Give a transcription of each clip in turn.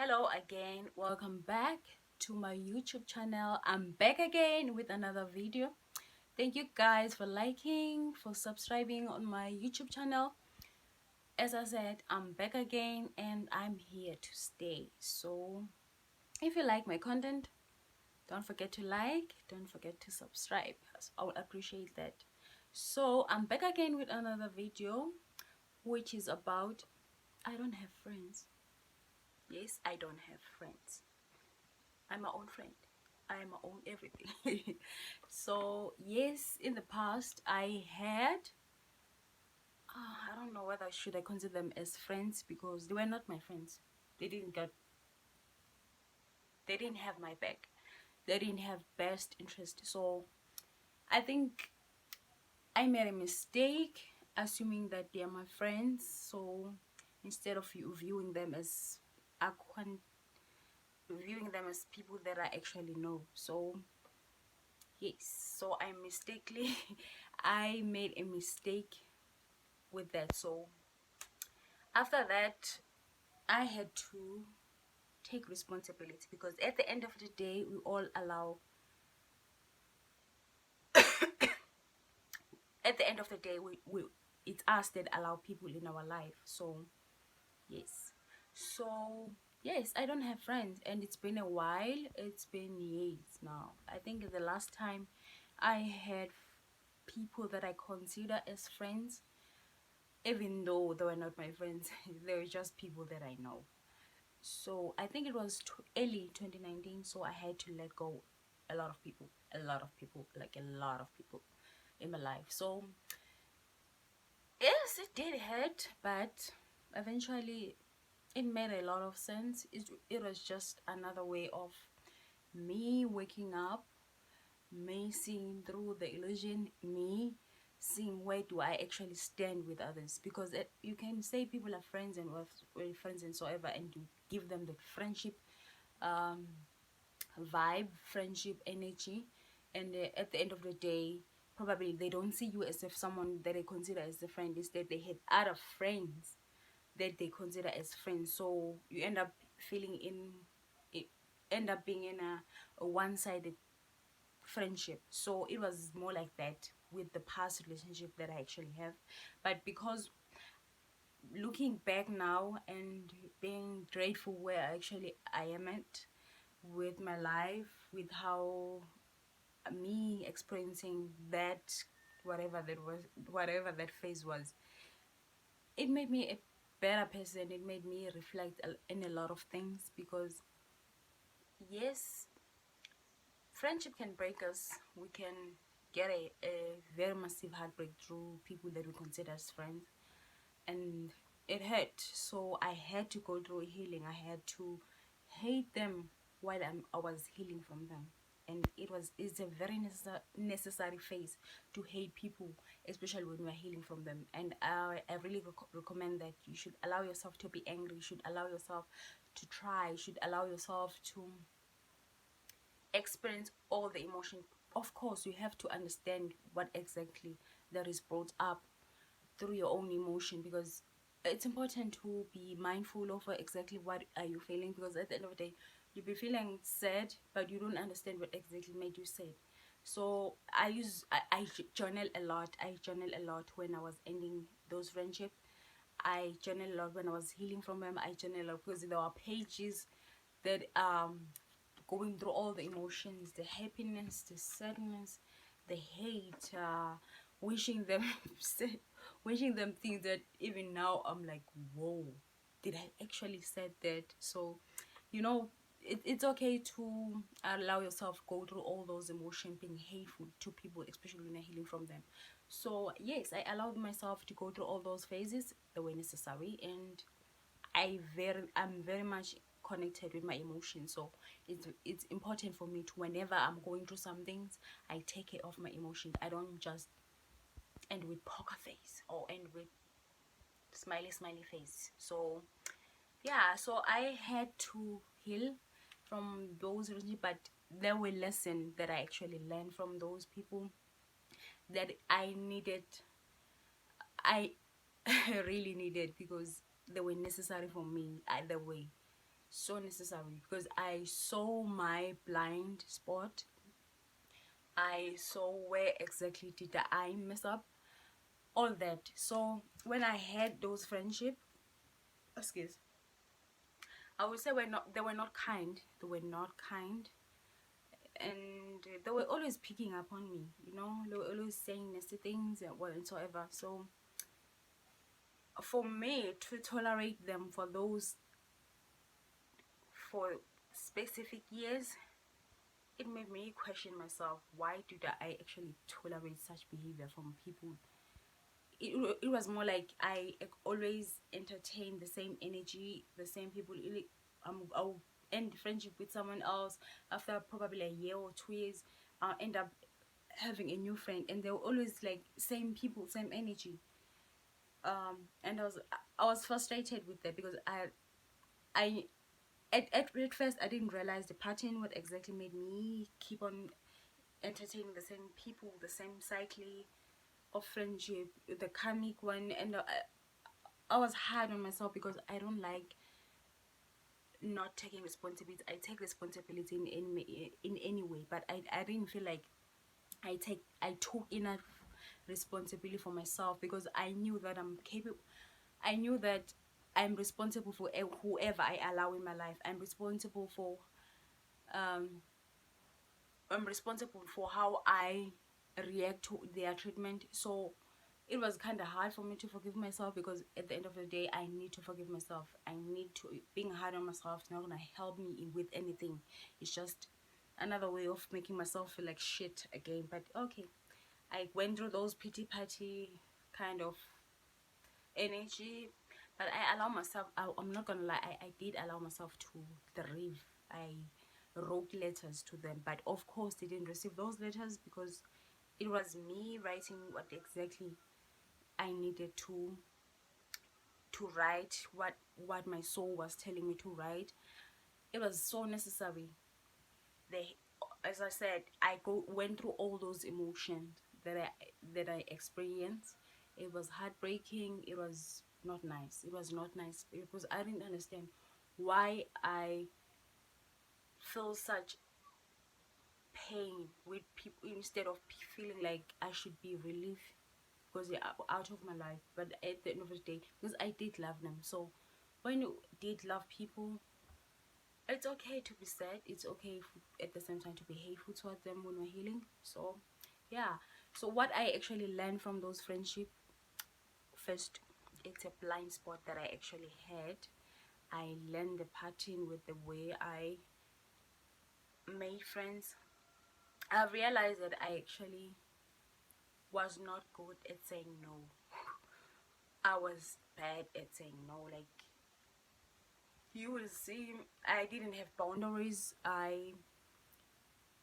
Hello again, welcome back to my YouTube channel. I'm back again with another video. Thank you guys for liking, for subscribing on my YouTube channel. As I said, I'm back again and I'm here to stay. So if you like my content, don't forget to like, don't forget to subscribe. I would appreciate that. So I'm back again with another video, which is about I don't have friends. Yes, I don't have friends. I'm my own friend. I'm my own everything. So yes, in the past I had I don't know whether should I consider them as friends, because they were not my friends. They didn't get they didn't have my back. They didn't have best interest. So I think I made a mistake assuming that they are my friends. So instead of you viewing them as viewing them as people that I actually know. So yes, so I mistakenly I made a mistake with that. So after that I had to take responsibility, because at the end of the day we all allow at the end of the day we it's us that allow people in our life. So yes, so yes, I don't have friends, and it's been a while. It's been years now. I think the last time I had people that I consider as friends, even though they were not my friends, they were just people that I know. So I think it was early 2019. So I had to let go a lot of people, like a lot of people in my life. So yes, it did hurt, but eventually it made a lot of sense. It was just another way of me waking up, me seeing through the illusion, me seeing where do I actually stand with others. Because you can say people are friends and we're friends and so ever, and you give them the friendship um, vibe, friendship energy, and at the end of the day probably they don't see you as if someone that they consider as a friend. Instead they had other friends that they consider as friends. So you end up feeling it end up being in a one-sided friendship. So it was more like that with the past relationship that I actually have. But because looking back now and being grateful where I am at with my life, with how me experiencing that, whatever that phase was, it made me a better person. It made me reflect in a lot of things. Because yes, friendship can break us. We can get a very massive heartbreak through people that we consider as friends, and it hurt. So I had to go through healing. I had to hate them while I was healing from them. And it's a very necessary phase to hate people, especially when we're healing from them. And I really recommend that you should allow yourself to be angry. You should allow yourself to try. You should allow yourself to experience all the emotion. Of course, you have to understand what exactly that is brought up through your own emotion, because it's important to be mindful of exactly what are you feeling. Because at the end of the day you'll be feeling sad, but you don't understand what exactly made you sad. So I journal a lot. I journal a lot when I was ending those friendships. I journal a lot when I was healing from them. I journal a lot because there are pages that going through all the emotions, the happiness, the sadness, the hate, wishing them wishing them things that even now I'm like, whoa, did I actually said that? So it's okay to allow yourself go through all those emotions, being hateful to people, especially when you're healing from them. So yes, I allowed myself to go through all those phases. They were necessary, and I'm very much connected with my emotions. So it's important for me to, whenever I'm going through some things, I take care of my emotions. I don't just end with poker face or end with smiley face. So yeah, so I had to heal from those relationships, but there were lessons that I actually learned from those people that I needed. I really needed, because they were necessary for me either way. so necessary because I saw my blind spot. I saw where exactly did I mess up, all that. So when I had those friendship, excuse, I would say they were not kind. They were not kind, and they were always picking up on me. You know, they were always saying nasty things and whatsoever. So for me to tolerate them for those for specific years, it made me question myself. Why did I actually tolerate such behavior from people? It was more like I always entertain the same energy, the same people. I'll end friendship with someone else after probably a year or 2 years. I'll end up having a new friend, and they're always like same people, same energy. And I was frustrated with that because I at first I didn't realize the pattern, what exactly made me keep on entertaining the same people, the same cycle of friendship, the karmic one. And I was hard on myself because I don't like not taking responsibility. I take responsibility in any way, but I didn't feel like I took enough responsibility for myself because I knew that I'm capable. I knew that I'm responsible for whoever I allow in my life. Um I'm responsible for how I react to their treatment. So it was kind of hard for me to forgive myself because at the end of the day, I need to forgive myself. I need to being hard on myself is not gonna help me with anything. It's just another way of making myself feel like shit again. But okay, I went through those pity party kind of energy, but I allow myself. I'm not gonna lie. I did allow myself to grieve. I wrote letters to them, but of course they didn't receive those letters because it was me writing what exactly I needed to write, what my soul was telling me to write. It was so necessary. They, as I said, went through all those emotions that I experienced. It was heartbreaking. It was not nice. It was not nice because I didn't understand why I feel such pain with people instead of feeling like I should be relieved because they're out of my life. But at the end of the day, because I did love them, so when you did love people, it's okay to be sad. It's okay at the same time to be hateful towards them when we're healing. So yeah, so what I actually learned from those friendship, first, it's a blind spot that I actually had. I learned the pattern with the way I made friends. I realized that I actually was not good at saying no. I was bad at saying no. Like you will see, I didn't have boundaries.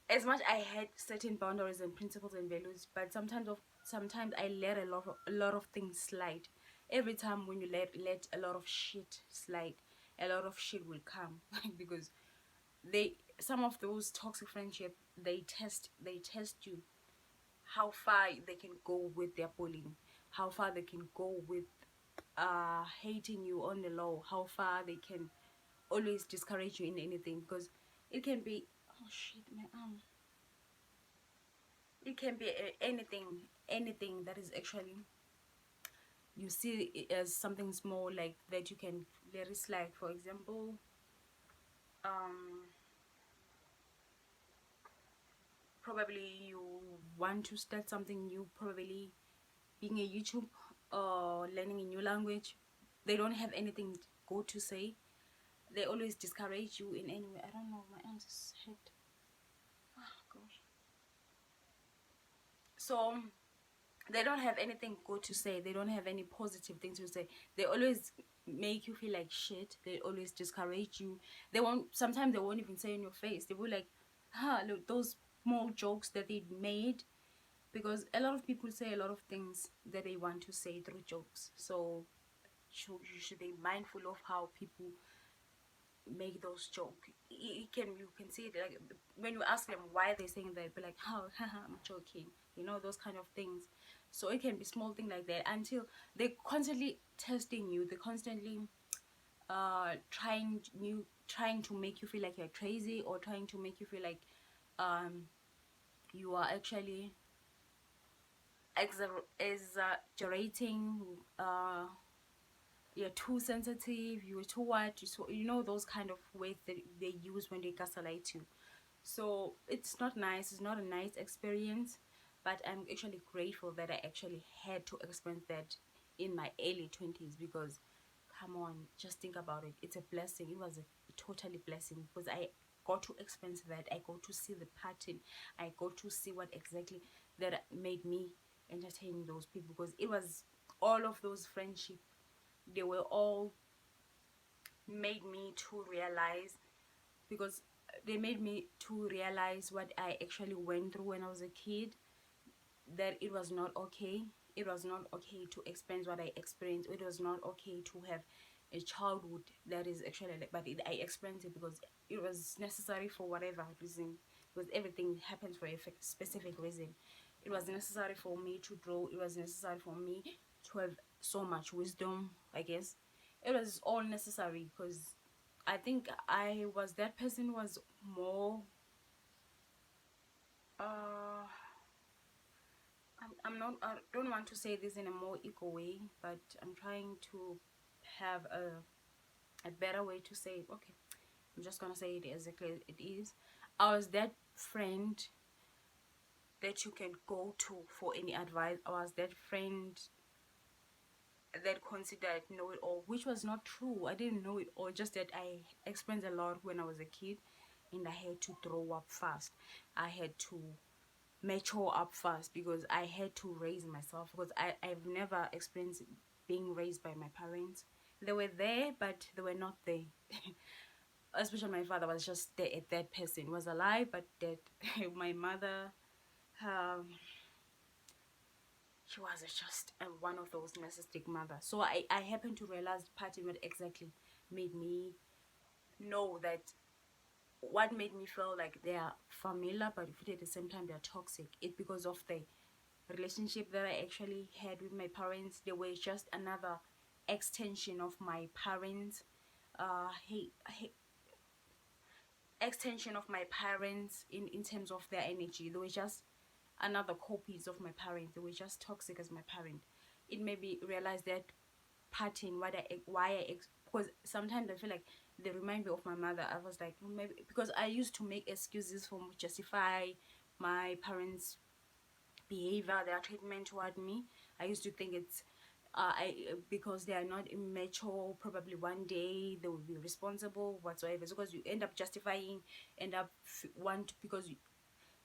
As much I had certain boundaries and principles and values, but sometimes I let a lot of things slide. Every time when you let a lot of shit slide, a lot of shit will come because some of those toxic friendship, they test you how far they can go with their bullying, how far they can go with hating you on the low, how far they can always discourage you in anything because it can be, oh shit, my arm, it can be anything that is actually you see it as something small like that you can let it slide. For example, um probably you want to start something new, probably being a YouTube or learning a new language. They don't have anything good to say. They always discourage you in any way. I don't know, my arms is hit. Oh gosh. So they don't have anything good to say. They don't have any positive things to say. They always make you feel like shit. They always discourage you. Sometimes they won't even say in your face. They will like, look, those small jokes that they made, because a lot of people say a lot of things that they want to say through jokes. So you should be mindful of how people make those jokes. You can see it like when you ask them why they're saying that, be like, oh, haha, I'm joking. Those kind of things. So it can be small thing like that until they're constantly testing you. They're constantly trying to make you feel like you're crazy, or trying to make you feel like um you are actually exaggerating, you're too sensitive, you're too what, so you know those kind of ways that they use when they gaslight you. So it's not nice, it's not a nice experience, but I'm actually grateful that I actually had to experience that in my early 20s, because come on, just think about it, it's a blessing. It was a totally blessing, because I got to experience that, I got to see the pattern, I got to see what exactly that made me entertain those people, because it was all of those friendship, they were all made me to realize, because they made me to realize what I actually went through when I was a kid, that it was not okay. It was not okay to experience what I experienced. It was not okay to have a childhood that is actually like, but I experienced it because it was necessary for whatever reason. Because everything happens for a specific reason. It was necessary for me to grow. It was necessary for me to have so much wisdom, I guess. It was all necessary, because I think I was that person who was more uh I'm not, I don't want to say this in a more equal way, but I'm trying to have a better way to say it. Okay, I'm just gonna say it exactly as it is. I was that friend that you can go to for any advice. I was that friend that considered know it all, which was not true. I didn't know it all, just that I experienced a lot when I was a kid, and I had to grow up fast. I had to mature up fast, because I had to raise myself, because I've never experienced being raised by my parents. They were there, but they were not there. Especially my father was just there, a dead person. He was alive but dead. My mother, um, she was just one of those narcissistic mothers. So I happened to realize the pattern what exactly made me know that, what made me feel like they are familiar but at the same time they're toxic. It's because of the relationship that I actually had with my parents. They were just another extension of my parents. Extension of my parents in terms of their energy. They were just another copies of my parents. They were just toxic as my parent. It made me realize that pattern, because sometimes I feel like they remind me of my mother. I was like, maybe because I used to make excuses for justify my parents' behavior, their treatment toward me. I used to think it's I because they are not immature, probably one day they will be responsible whatsoever. So because you end up justifying, end up want, because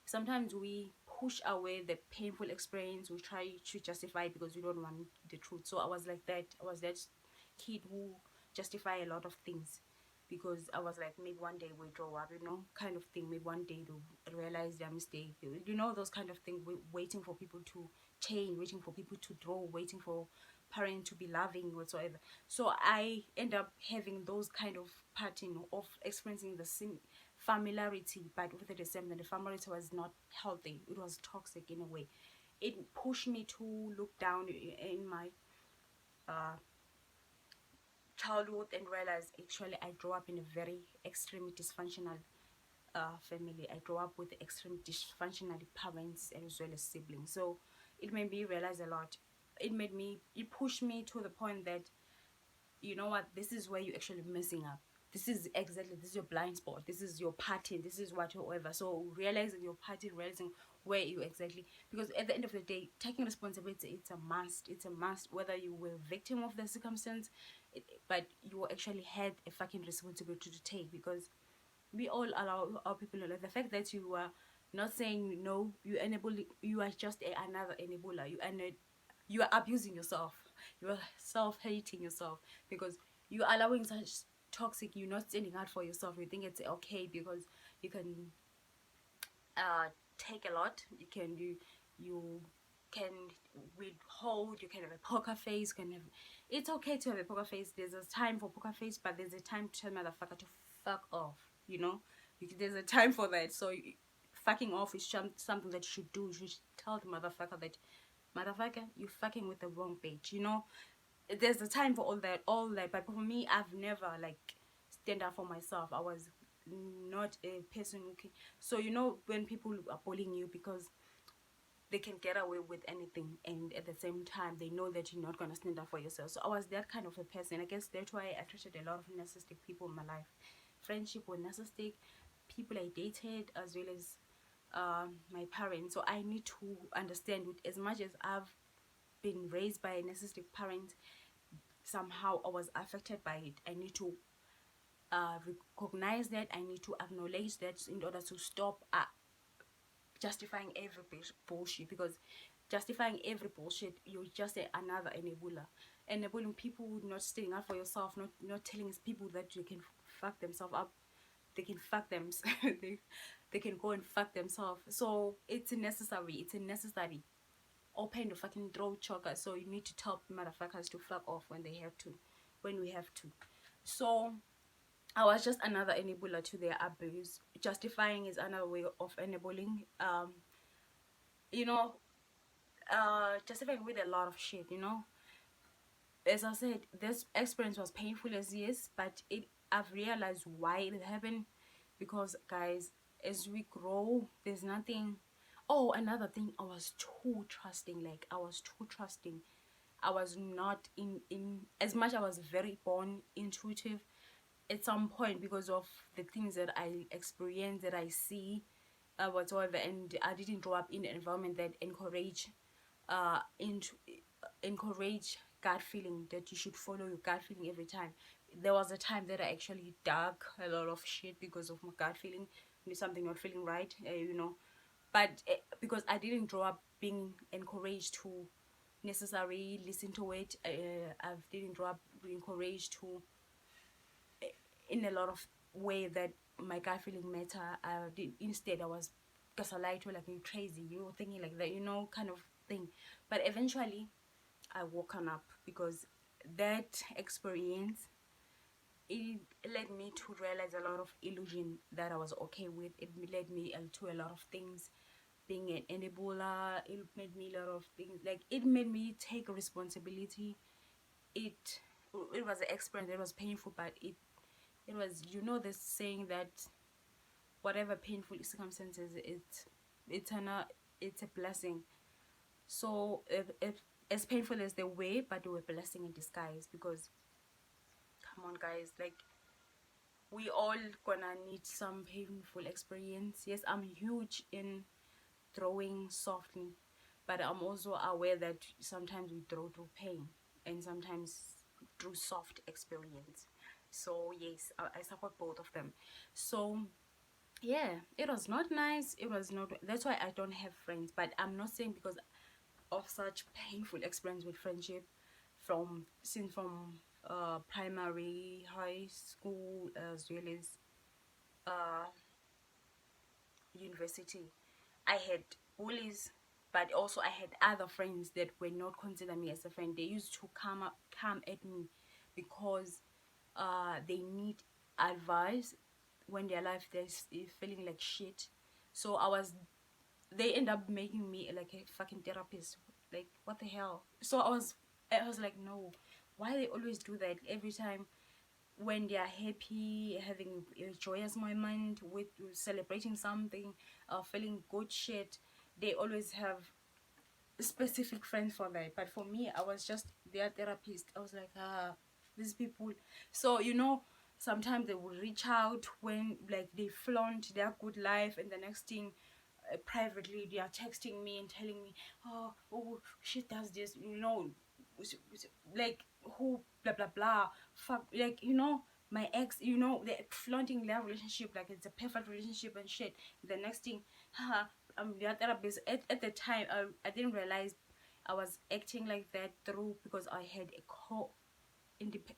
sometimes we push away the painful experience, we try to justify because we don't want the truth. So I was like that. I was that kid who justify a lot of things, because I was like, maybe one day we grow up, kind of thing. Maybe one day they'll realize their mistake, those kind of things. Waiting for people to change, waiting for people to grow, waiting for parents to be loving whatsoever. So I end up having those kind of pattern of experiencing the same familiarity, but with the same that the familiarity was not healthy. It was toxic in a way. It pushed me to look down in my uh, childhood and realize actually I grew up in a very extremely dysfunctional family. I grew up with extreme dysfunctional parents as well as siblings. So it made me realize a lot. It pushed me to the point that, you know what, this is where you're actually messing up. This is your blind spot, this is your pattern, this is whatever. So realizing your pattern, realizing where you exactly, because at the end of the day, taking responsibility, it's a must, whether you were a victim of the circumstance, but you actually had a fucking responsibility to take, because we all allow our people to live. The fact that you are not saying no, you are just another enabler. You are abusing yourself. You are self-hating yourself, because you are allowing such toxic. You're not standing out for yourself. You think it's okay because you can take a lot. You can withhold. You can have a poker face. You can have. It's okay to have a poker face. There's a time for poker face, but there's a time to tell motherfucker to fuck off. There's a time for that. So fucking off is something that you should do. You should tell the motherfucker that, motherfucker, you fucking with the wrong bitch. there's a time for all that, but for me, I've never like stand up for myself. I was not a person who can. So when people are bullying you because they can get away with anything, and at the same time they know that you're not going to stand up for yourself. So I was that kind of a person. I guess that's why I attracted a lot of narcissistic people in my life. Friendship with narcissistic people I dated, as well as my parents. So I need to understand, with as much as I've been raised by a narcissistic parent, somehow I was affected by it. I need to recognize that. I need to acknowledge that in order to stop justifying every bullshit, because justifying every bullshit, you're just another enabler. Enabling people, not standing up for yourself, not telling people that they can fuck themselves up. They can fuck them. They can go and fuck themselves. So it's necessary. It's a necessary. Open the fucking throat choker. So you need to tell motherfuckers to fuck off when they have to, when we have to. So I was just another enabler to their abuse. Justifying is another way of enabling. You know, justifying with a lot of shit. As I said, this experience was painful as yes, but I've realized why it happened, because guys, as we grow, there's nothing. Oh, another thing, I was too trusting. Like, I was too trusting. I was not in as much. I was very born intuitive at some point, because of the things that I experience, that I see, whatsoever. And I didn't grow up in an environment that into encourage gut feeling, that you should follow your gut feeling every time. There was a time that I actually dug a lot of shit because of my gut feeling, something not feeling right, but because I didn't grow up being encouraged to necessarily listen to it. I didn't grow up being encouraged to, in a lot of way, that my gut feeling matter. Instead I was gaslighted, like, you're crazy, you're thinking like that, kind of thing. But eventually I woken up, because that experience, it led me to realize a lot of illusion that I was okay with. It led me to a lot of things. Being an enabler, it made me a lot of things. Like, it made me take responsibility. It it was an experience that was painful, but it was, this saying that whatever painful circumstances, it's a blessing. So if as painful as they were, but they were a blessing in disguise, because come on guys, like, we all gonna need some painful experience. Yes, I'm huge in throwing softly, but I'm also aware that sometimes we throw through pain, and sometimes through soft experience. So yes, I support both of them. So yeah, it was not nice. It was not. That's why I don't have friends. But I'm not saying because of such painful experience with friendship, from primary, high school, as well as uh university. I had bullies, but also I had other friends that were not consider me as a friend. They used to come at me because they need advice when their life is feeling like shit. So they end up making me like a fucking therapist. Like, what the hell? So I was like, no, why they always do that every time when they are happy, having a joyous moment, with celebrating something, feeling good shit. They always have specific friends for that. But for me, I was just their therapist. I was like, these people. So sometimes they will reach out when, like, they flaunt their good life, and the next thing, privately they are texting me and telling me, oh, she does this, like, who, blah blah blah, fuck, like, my ex, they're flaunting their relationship like it's a perfect relationship and shit. The next thing, I'm their therapist. At the time, I didn't realize I was acting like that through, because I had a codependency,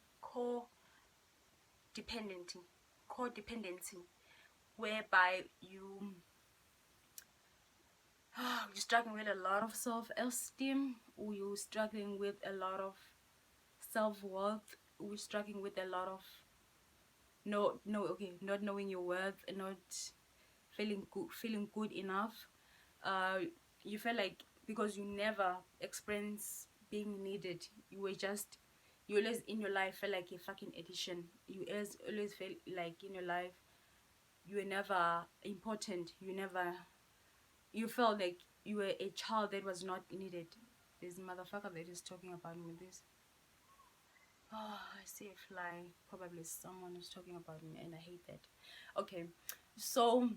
codependency, whereby you're struggling with a lot of self-esteem, or you're struggling with a lot of self-worth, we're struggling with a lot of no okay, not knowing your worth, and not feeling good enough. uh you feel like, because you never experience being needed, you were just You always in your life feel like a fucking addition. You always feel like in your life you were never important. You felt like you were a child that was not needed. This motherfucker that is talking about me. This. Oh, I see a fly. Probably someone is talking about me, and I hate that. Okay, so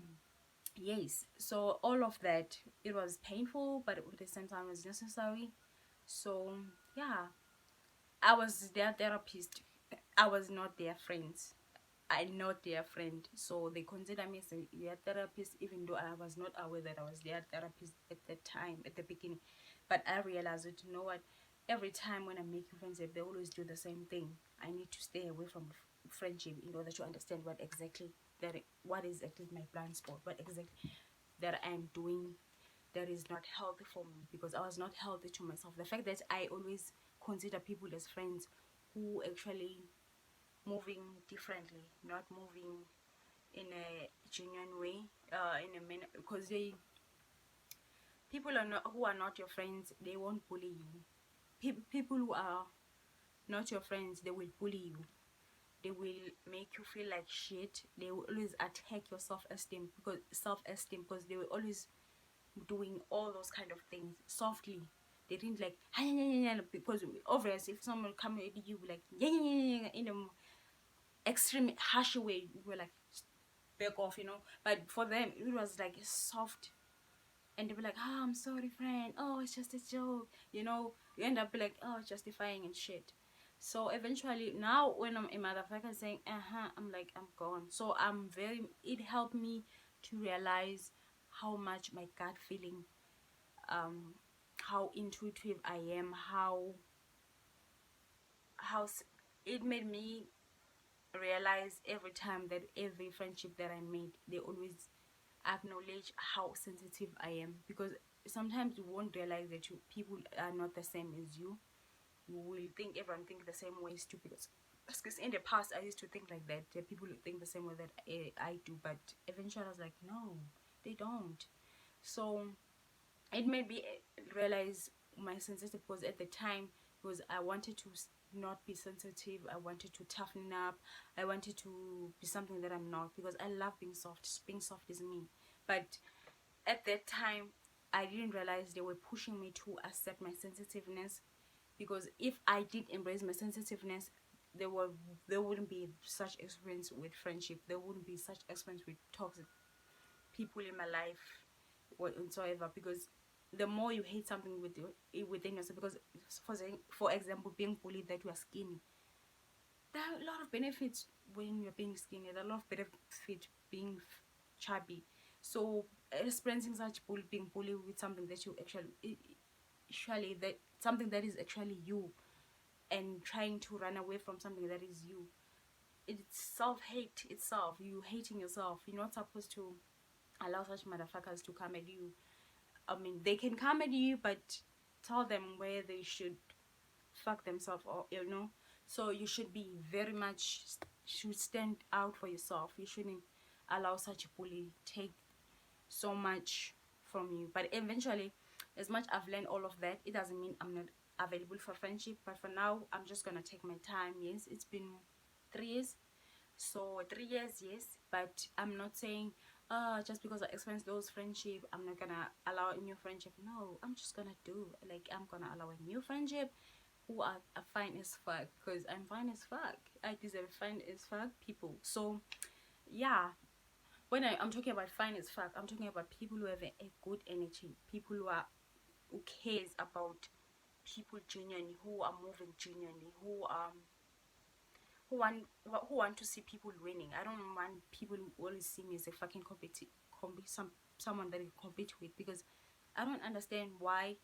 yes, so all of that, it was painful, but at the same time, it was necessary. So yeah, I was their therapist. I was not their friends. I'm not their friend. So they consider me as their therapist, even though I was not aware that I was their therapist at that time, at the beginning. But I realized that, you know what? Every time when I'm making friendship, they always do the same thing. I need to stay away from friendship in order to understand what is exactly my blind spot, what exactly that I'm doing that is not healthy for me, because I was not healthy to myself. The fact that I always consider people as friends who actually moving differently, not moving in a genuine way, in a manner, because people who are not your friends, they won't bully you. People who are not your friends, they will bully you. They will make you feel like shit. They will always attack your self esteem because they will always doing all those kind of things softly. They didn't like because obviously if someone come at you like in a extreme harsh way, we were like back off, but for them it was like soft, and they were like, oh, I'm sorry friend, oh, it's just a joke, you end up like, oh, justifying and shit. So eventually now when I'm a motherfucker saying I'm like, I'm gone. So it helped me to realize how much my gut feeling, um how intuitive I am, it made me realize every time that every friendship that I made, they always acknowledge how sensitive I am, because sometimes you won't realize that people are not the same as you. You will think everyone think the same way, stupid. Because in the past I used to think like that people think the same way that I do, but eventually I was like, no, they don't. So it made me realize my sensitive, because at the time, because I wanted to not be sensitive, I wanted to toughen up, I wanted to be something that I'm not, because I love being soft. Being soft is me. But at that time I didn't realize they were pushing me to accept my sensitiveness, because if I did embrace my sensitiveness, there were there wouldn't be such experience with friendship, there wouldn't be such experience with toxic people in my life whatsoever. Because the more you hate something within yourself, because for example, being bullied that you are skinny, there are a lot of benefits when you're being skinny, there are a lot of benefits being chubby. So experiencing such being bullied with something that you actually that something that is actually you, and trying to run away from something that is you, it's self-hate itself. You hating yourself. You're not supposed to allow such motherfuckers to come at you. I mean, they can come at you, but tell them where they should fuck themselves, or So you should be very much should stand out for yourself. You shouldn't allow such a bully take so much from you. But eventually, as much I've learned all of that, it doesn't mean I'm not available for friendship. But for now, I'm just gonna take my time. Yes, it's been 3 years. So 3 years, yes, but I'm not saying just because I experienced those friendship, I'm not gonna allow a new friendship. No, I'm just gonna I'm gonna allow a new friendship who are fine as fuck, because I'm fine as fuck. I deserve fine as fuck people. So yeah, when I'm talking about fine as fuck, I'm talking about people who have a good energy, people who cares about people genuinely, who are moving genuinely, who want to see people winning. I don't want people who always see me as a fucking someone that you compete with, because I don't understand why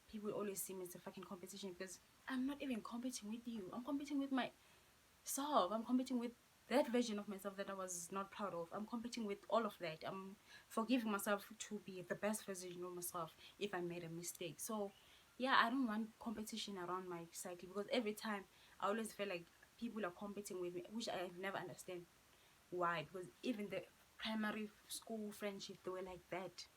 people always see me as a fucking competition, because I'm not even competing with you. I'm competing with myself. I'm competing with that version of myself that I was not proud of. I'm competing with all of that. I'm forgiving myself to be the best version of myself if I made a mistake. So yeah, I don't want competition around my cycle, because every time I always feel like people are competing with me, which I have never understand why. Because even the primary school friendship, they were like that.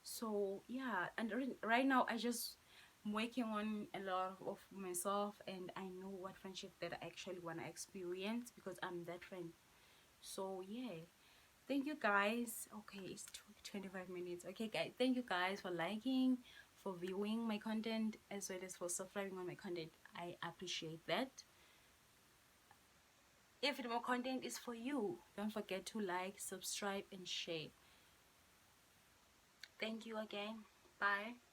So yeah, and right now I just I'm working on a lot of myself, and I know what friendship that I actually want to experience because I'm that friend. So yeah, thank you guys. Okay, it's 25 minutes. Okay guys, thank you guys for liking, for viewing my content, as well as for subscribing on my content. I appreciate that. If more content is for you, don't forget to like, subscribe, and share. Thank you again. Bye.